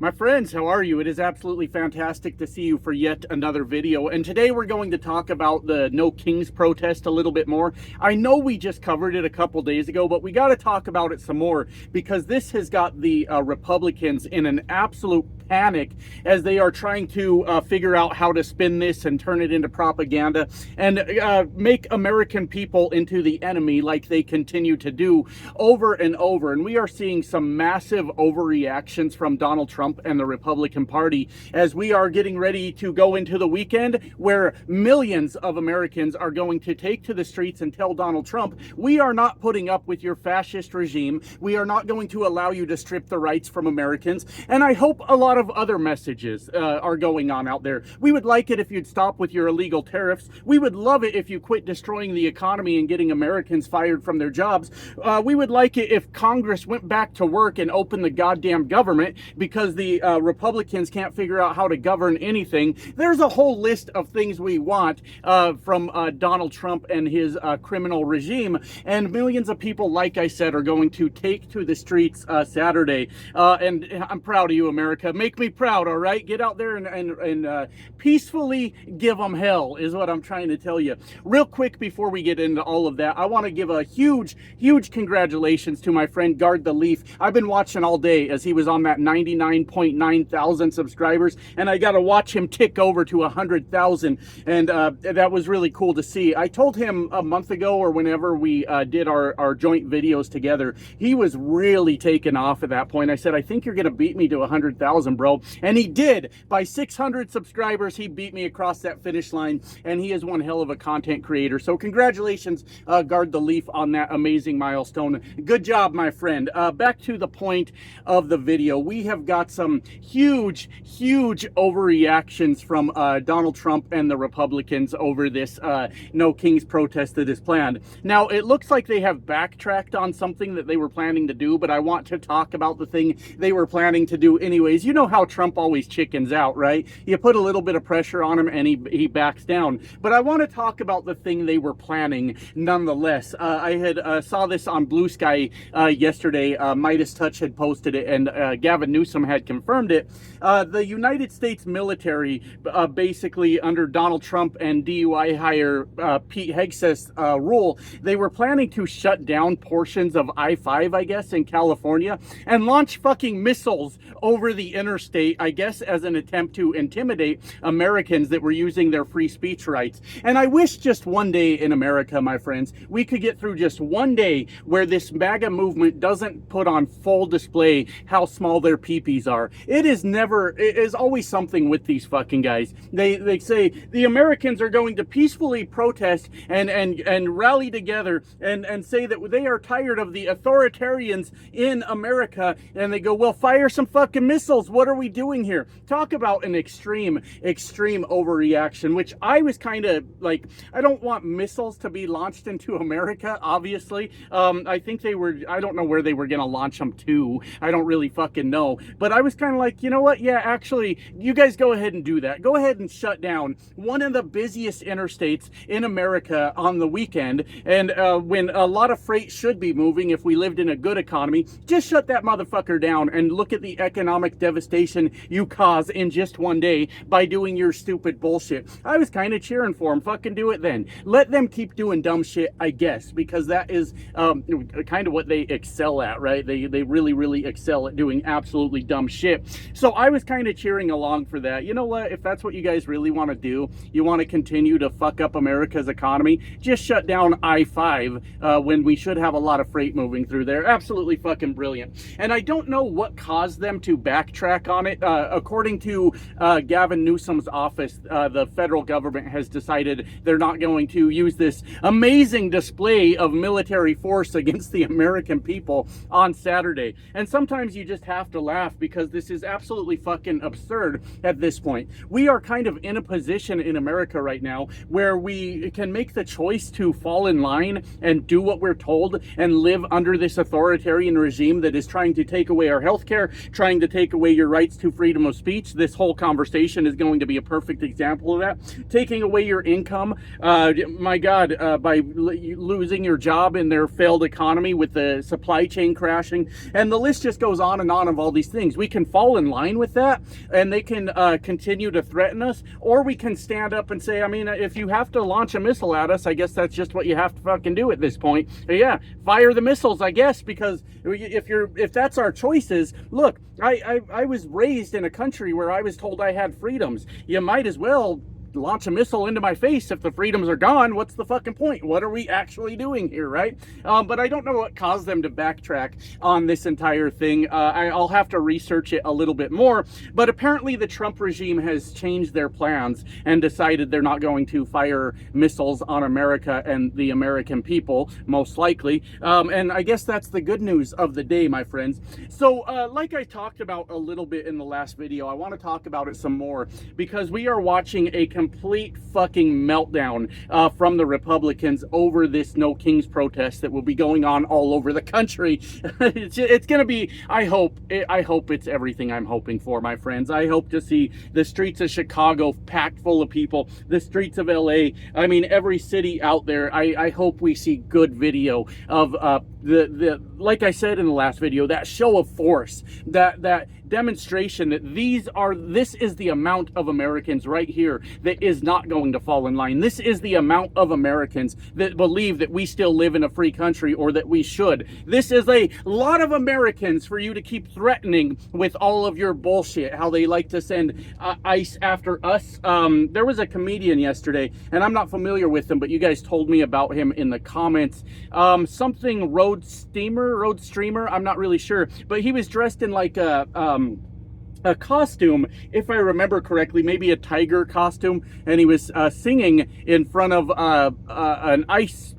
My friends, how are you? It is absolutely fantastic to see you for yet another video. And today we're going to talk about the No Kings protest a little bit more. I know we just covered it a couple days ago, but we got to talk about it some more because this has got the Republicans in an absolute panic as they are trying to figure out how to spin this and turn it into propaganda and make American people into the enemy like they continue to do over and over. And we are seeing some massive overreactions from Donald Trump and the Republican Party as we are getting ready to go into the weekend where millions of Americans are going to take to the streets and tell Donald Trump, we are not putting up with your fascist regime. We are not going to allow you to strip the rights from Americans. And I hope a lot of other messages are going on out there. We would like it if you'd stop with your illegal tariffs. We would love it if you quit destroying the economy and getting Americans fired from their jobs. We would like it if Congress went back to work and opened the goddamn government because the Republicans can't figure out how to govern anything. There's a whole list of things we want from Donald Trump and his criminal regime, and millions of people, like I said, are going to take to the streets Saturday. And I'm proud of you, America. Make me proud, all right? Get out there and peacefully give them hell is what I'm trying to tell you. Real quick before we get into all of that, I want to give a huge congratulations to my friend Guard the Leaf. I've been watching all day as he was on that 99.9 thousand subscribers, and I got to watch him tick over to 100,000, and that was really cool to see. I told him a month ago or whenever we did our joint videos together, he was really taken off at that point. I said, I think you're gonna beat me to 100,000, bro, and he did. By 600 subscribers, he beat me across that finish line, and he is one hell of a content creator. So congratulations, Guard the Leaf, on that amazing milestone. Good job, my friend. Back to the point of the video. We have got some huge overreactions from Donald Trump and the Republicans over this No Kings protest that is planned. Now, it looks like they have backtracked on something that they were planning to do, but I want to talk about the thing they were planning to do anyways. You know how Trump always chickens out, right? You put a little bit of pressure on him and he backs down. But I want to talk about the thing they were planning nonetheless. I had saw this on Blue Sky yesterday. Midas Touch had posted it, and Gavin Newsom had confirmed it. The United States military, basically under Donald Trump and DUI hire Pete Hegseth's rule, they were planning to shut down portions of I-5, I guess, in California, and launch fucking missiles over the interstate, I guess, as an attempt to intimidate Americans that were using their free speech rights. And I wish just one day in America, my friends, we could get through just one day where this MAGA movement doesn't put on full display how small their peepees are. It is always something with these fucking guys. They say the Americans are going to peacefully protest and rally together and say that they are tired of the authoritarians in America, and they go, well, fire some fucking missiles. What are we doing here? Talk about an extreme overreaction, which I was kind of like, I don't want missiles to be launched into America, obviously. I think I don't know where they were going to launch them to. I don't really fucking know. But I was kind of like, you know what? Yeah, actually, you guys go ahead and do that. Go ahead and shut down one of the busiest interstates in America on the weekend. And when a lot of freight should be moving if we lived in a good economy, just shut that motherfucker down and look at the economic devastation you cause in just one day by doing your stupid bullshit. I was kind of cheering for them. Fucking do it then. Let them keep doing dumb shit, I guess, because that is kind of what they excel at, right? They really excel at doing absolutely dumb shit. So I was kind of cheering along for that. You know what? If that's what you guys really want to do, you want to continue to fuck up America's economy, just shut down I-5 when we should have a lot of freight moving through there. Absolutely fucking brilliant. And I don't know what caused them to backtrack on it. According to Gavin Newsom's office, the federal government has decided they're not going to use this amazing display of military force against the American people on Saturday. And sometimes you just have to laugh because this is absolutely fucking absurd at this point. We are kind of in a position in America right now where we can make the choice to fall in line and do what we're told and live under this authoritarian regime that is trying to take away our health care, trying to take away your your rights to freedom of speech. This whole conversation is going to be a perfect example of that. Taking away your income, my God, by losing your job in their failed economy with the supply chain crashing, and the list just goes on of all these things. We can fall in line with that, and they can continue to threaten us, or we can stand up and say, I mean, if you have to launch a missile at us, I guess that's just what you have to fucking do at this point. Yeah, fire the missiles, I guess, because if that's our choices, look, I was raised in a country where I was told I had freedoms. You might as well launch a missile into my face. If the freedoms are gone, what's the fucking point? What are we actually doing here, right? But I don't know what caused them to backtrack on this entire thing. I'll have to research it a little bit more, but apparently the Trump regime has changed their plans and decided they're not going to fire missiles on America and the American people, most likely. And I guess that's the good news of the day, my friends. So like I talked about a little bit in the last video, I want to talk about it some more, because we are watching a complete fucking meltdown from the Republicans over this No Kings protest that will be going on all over the country. It's gonna be, I hope it's everything I'm hoping for, my friends. I hope to see the streets of Chicago packed full of people, the streets of LA, I mean every city out there. I hope we see good video of the like I said in the last video, that show of force, that demonstration that this is the amount of Americans right here that is not going to fall in line. This is the amount of Americans that believe that we still live in a free country, or that we should. This is a lot of Americans for you to keep threatening with all of your bullshit, how they like to send ICE after us. There was a comedian yesterday, and I'm not familiar with him, but you guys told me about him in the comments. Something road streamer, I'm not really sure, but he was dressed in like a costume, if I remember correctly, maybe a tiger costume, and he was singing in front of an ICE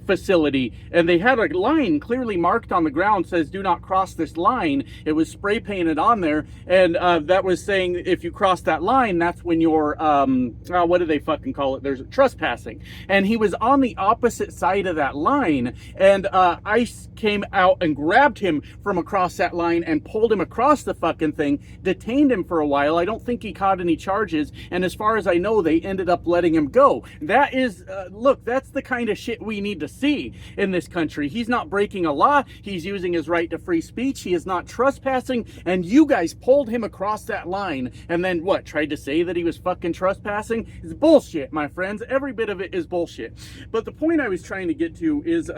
facility, and they had a line clearly marked on the ground, says do not cross this line. It was spray painted on there, and that was saying if you cross that line, that's when you're what do they fucking call it, there's trespassing. And he was on the opposite side of that line, and ICE came out and grabbed him from across that line and pulled him across the fucking thing, detained him for a while. I don't think he caught any charges, and as far as I know, they ended up letting him go. That is look, that's the kind of shit we need to see in this country. He's not breaking a law. He's using his right to free speech. He is not trespassing, and you guys pulled him across that line and then what, tried to say that he was fucking trespassing? It's bullshit, my friends. Every bit of it is bullshit. But the point I was trying to get to is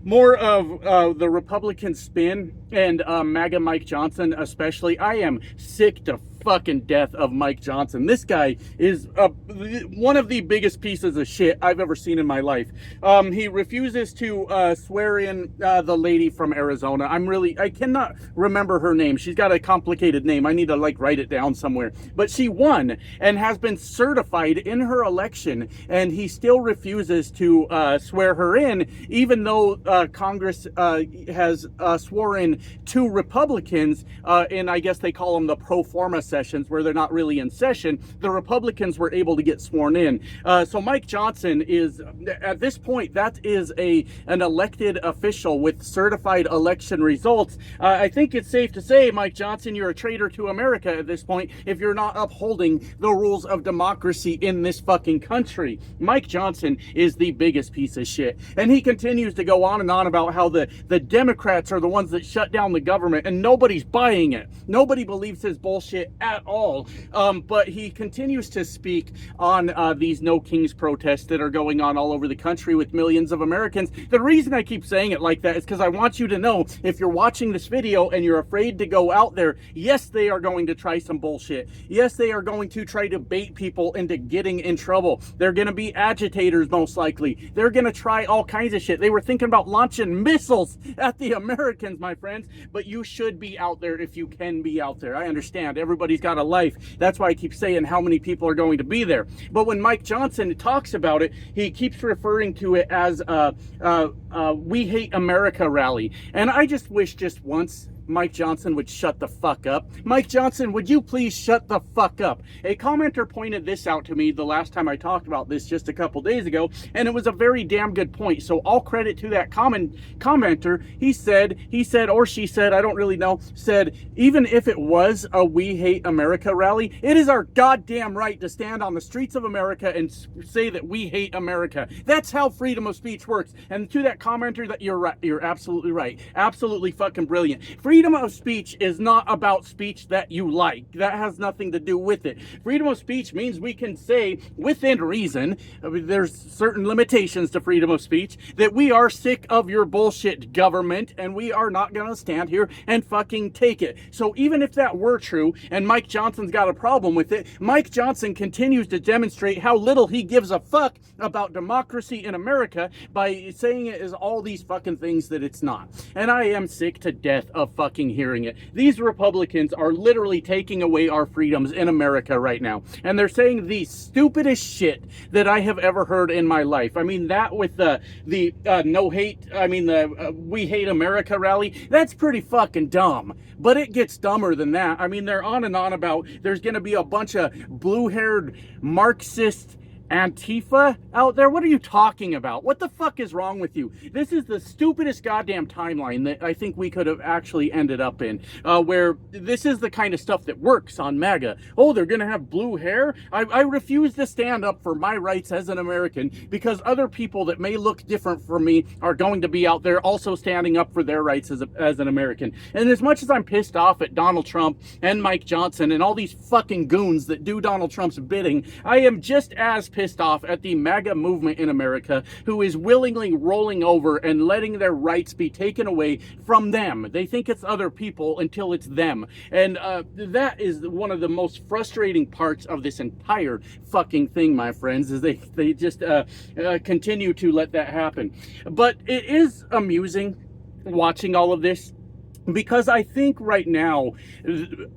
more of the Republican spin, and MAGA Mike Johnson especially. I am sick to fucking death of Mike Johnson. This guy is one of the biggest pieces of shit I've ever seen in my life. He refuses to swear in the lady from Arizona. I cannot remember her name. She's got a complicated name. I need to like write it down somewhere. But she won and has been certified in her election, and he still refuses to swear her in, even though Congress has sworn 2 Republicans, and I guess they call them the pro forma sessions, where they're not really in session. The Republicans were able to get sworn in. So Mike Johnson is, at this point, that is an elected official with certified election results. I think it's safe to say, Mike Johnson, you're a traitor to America at this point if you're not upholding the rules of democracy in this fucking country. Mike Johnson is the biggest piece of shit. And he continues to go on and on about how the Democrats are the ones that shut down the government, and nobody's buying it. Nobody believes his bullshit at all. But he continues to speak on these No Kings protests that are going on all over the country with millions of Americans. The reason I keep saying it like that is because I want you to know, if you're watching this video and you're afraid to go out there, yes, they are going to try some bullshit. Yes, they are going to try to bait people into getting in trouble. They're going to be agitators, most likely. They're going to try all kinds of shit. They were thinking about launching missiles at the Americans, my friends. But you should be out there if you can be out there. I understand everybody's got a life. That's why I keep saying how many people are going to be there. But when Mike Johnson talks about it, he keeps referring to it as We Hate America rally. And I just wish just once Mike Johnson would shut the fuck up. Mike Johnson, would you please shut the fuck up? A commenter pointed this out to me the last time I talked about this just a couple days ago, and it was a very damn good point. So all credit to that commenter. He said, or she said, I don't really know, said, even if it was a We Hate America rally, it is our goddamn right to stand on the streets of America and say that we hate America. That's how freedom of speech works. And to that commenter, that you're right, you're absolutely right. Absolutely fucking brilliant. Freedom of speech is not about speech that you like. That has nothing to do with it. Freedom of speech means we can say within reason, there's certain limitations to freedom of speech, that we are sick of your bullshit government and we are not going to stand here and fucking take it. So even if that were true and Mike Johnson's got a problem with it, Mike Johnson continues to demonstrate how little he gives a fuck about democracy in America by saying it is all these fucking things that it's not. And I am sick to death of fucking hearing it. These Republicans are literally taking away our freedoms in America right now. And they're saying the stupidest shit that I have ever heard in my life. I mean, that with the We Hate America rally, that's pretty fucking dumb. But it gets dumber than that. I mean, they're on and on about there's going to be a bunch of blue-haired Marxist Antifa out there. What are you talking about? What the fuck is wrong with you? This is the stupidest goddamn timeline that I think we could have actually ended up in, where this is the kind of stuff that works on MAGA. Oh, they're gonna have blue hair? I refuse to stand up for my rights as an American because other people that may look different from me are going to be out there also standing up for their rights as an American. And as much as I'm pissed off at Donald Trump and Mike Johnson and all these fucking goons that do Donald Trump's bidding, I am just as pissed off at the MAGA movement in America, who is willingly rolling over and letting their rights be taken away from them. They think it's other people until it's them. And that is one of the most frustrating parts of this entire fucking thing, my friends, is they just continue to let that happen. But it is amusing watching all of this, because I think right now,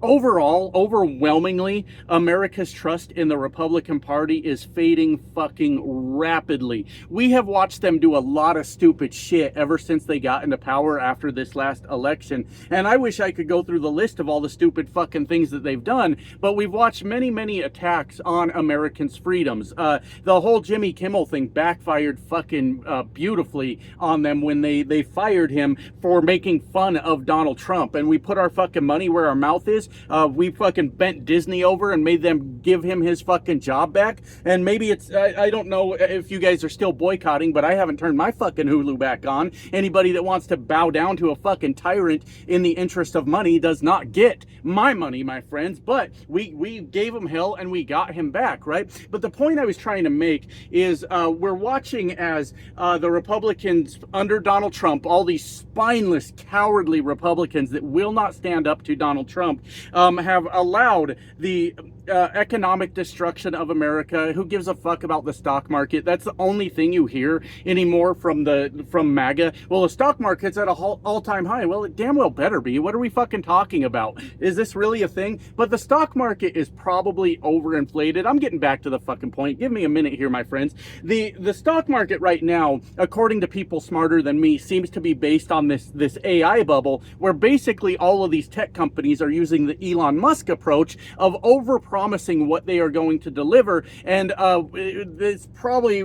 overall, overwhelmingly, America's trust in the Republican Party is fading fucking rapidly. We have watched them do a lot of stupid shit ever since they got into power after this last election. And I wish I could go through the list of all the stupid fucking things that they've done, but we've watched many, many attacks on Americans' freedoms. The whole Jimmy Kimmel thing backfired fucking beautifully on them when they fired him for making fun of Donald Trump, and we put our fucking money where our mouth is. We fucking bent Disney over and made them give him his fucking job back. And maybe it's, I don't know if you guys are still boycotting, but I haven't turned my fucking Hulu back on. Anybody that wants to bow down to a fucking tyrant in the interest of money does not get my money, my friends. But we gave him hell and we got him back, right? But the point I was trying to make is we're watching as the Republicans under Donald Trump, all these spineless, cowardly Republicans that will not stand up to Donald Trump, have allowed the economic destruction of America. Who gives a fuck about the stock market? That's the only thing you hear anymore from MAGA. Well, the stock market's at a all-time high. Well, it damn well better be. What are we fucking talking about? Is this really a thing? But the stock market is probably overinflated. I'm getting back to the fucking point. Give me a minute here, my friends. The stock market right now, according to people smarter than me, seems to be based on this AI bubble, where basically all of these tech companies are using the Elon Musk approach of over-promising what they are going to deliver. And it's probably,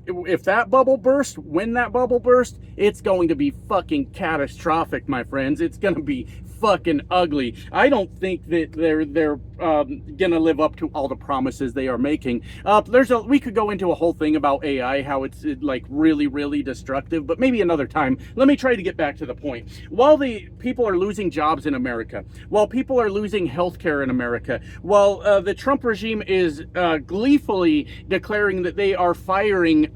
if that bubble bursts, when that bubble bursts, it's going to be fucking catastrophic, my friends. It's going to be fucking ugly. I don't think that they're gonna live up to all the promises they are making. We could go into a whole thing about AI, how it's like really destructive, but maybe another time. Let me try to get back to the point. While the people are losing jobs in America, while people are losing healthcare in America, while the Trump regime is gleefully declaring that they are firing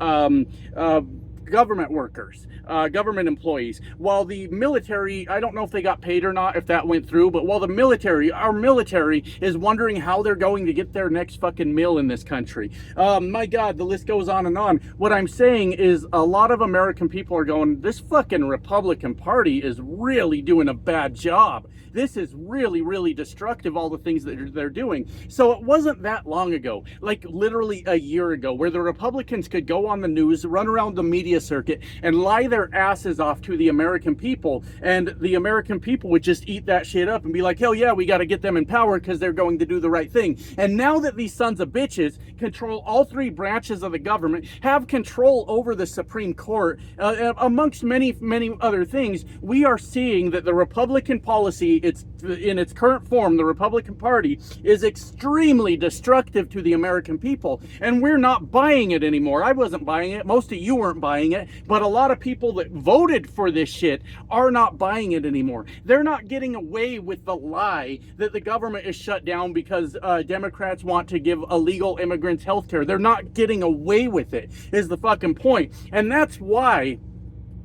government workers, government employees, while the military, I don't know if they got paid or not, if that went through, but while our military is wondering how they're going to get their next fucking meal in this country. My God, the list goes on and on. What I'm saying is a lot of American people are going, this fucking Republican Party is really doing a bad job. This is really destructive, all the things that they're doing. So it wasn't that long ago, like literally a year ago, where the Republicans could go on the news, run around the media media circuit and lie their asses off to the American people, and the American people would just eat that shit up and be like, hell yeah, we got to get them in power because they're going to do the right thing. And now that these sons of bitches control all three branches of the government, have control over the Supreme Court, amongst many other things, we are seeing that the Republican policy, it's in its current form, the Republican Party, is extremely destructive to the American people, and we're not buying it anymore. I wasn't buying it. Most of you weren't buying it, but a lot of people that voted for this shit are not buying it anymore. They're not getting away with the lie that the government is shut down because Democrats want to give illegal immigrants health care. They're not getting away with it, is the fucking point. And that's why,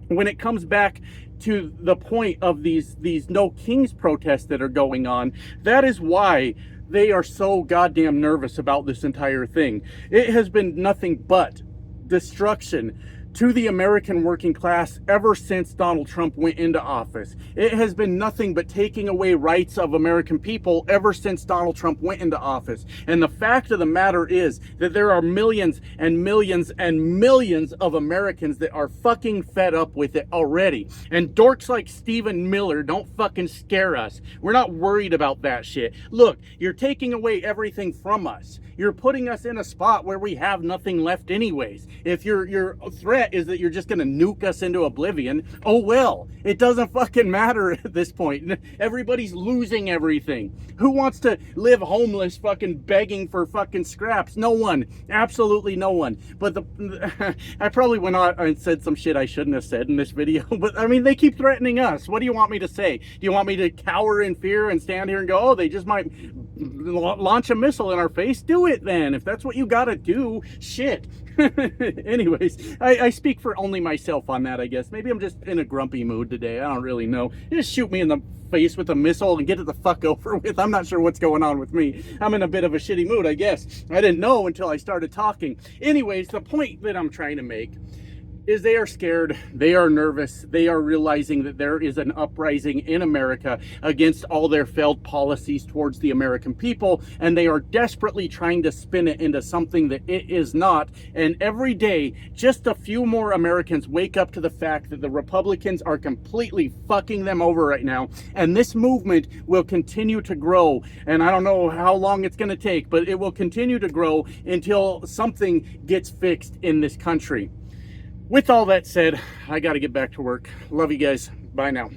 when it comes back to the point of these No Kings protests that are going on, that is why they are so goddamn nervous about this entire thing. It has been nothing but destruction to the American working class ever since Donald Trump went into office. It has been nothing but taking away rights of American people ever since Donald Trump went into office. And the fact of the matter is that there are millions and millions and millions of Americans that are fucking fed up with it already. And dorks like Stephen Miller don't fucking scare us. We're not worried about that shit. Look, you're taking away everything from us. You're putting us in a spot where we have nothing left anyways. If your threat is that you're just going to nuke us into oblivion, oh well, it doesn't fucking matter at this point. Everybody's losing everything. Who wants to live homeless fucking begging for fucking scraps? No one. Absolutely no one. But I probably went on and said some shit I shouldn't have said in this video, but I mean, they keep threatening us. What do you want me to say? Do you want me to cower in fear and stand here and go, oh, they just might launch a missile in our face? Do it then, if that's what you gotta do. Shit. Anyways, I speak for only myself on that, I guess. Maybe I'm just in a grumpy mood today. I don't really know. Just shoot me in the face with a missile and get it the fuck over with. I'm not sure what's going on with me. I'm in a bit of a shitty mood, I guess. I didn't know until I started talking. Anyways, the point that I'm trying to make is they are scared, they are nervous, they are realizing that there is an uprising in America against all their failed policies towards the American people, and they are desperately trying to spin it into something that it is not. And every day, just a few more Americans wake up to the fact that the Republicans are completely fucking them over right now, and this movement will continue to grow. And I don't know how long it's going to take, but it will continue to grow until something gets fixed in this country. With all that said, I got to get back to work. Love you guys. Bye now.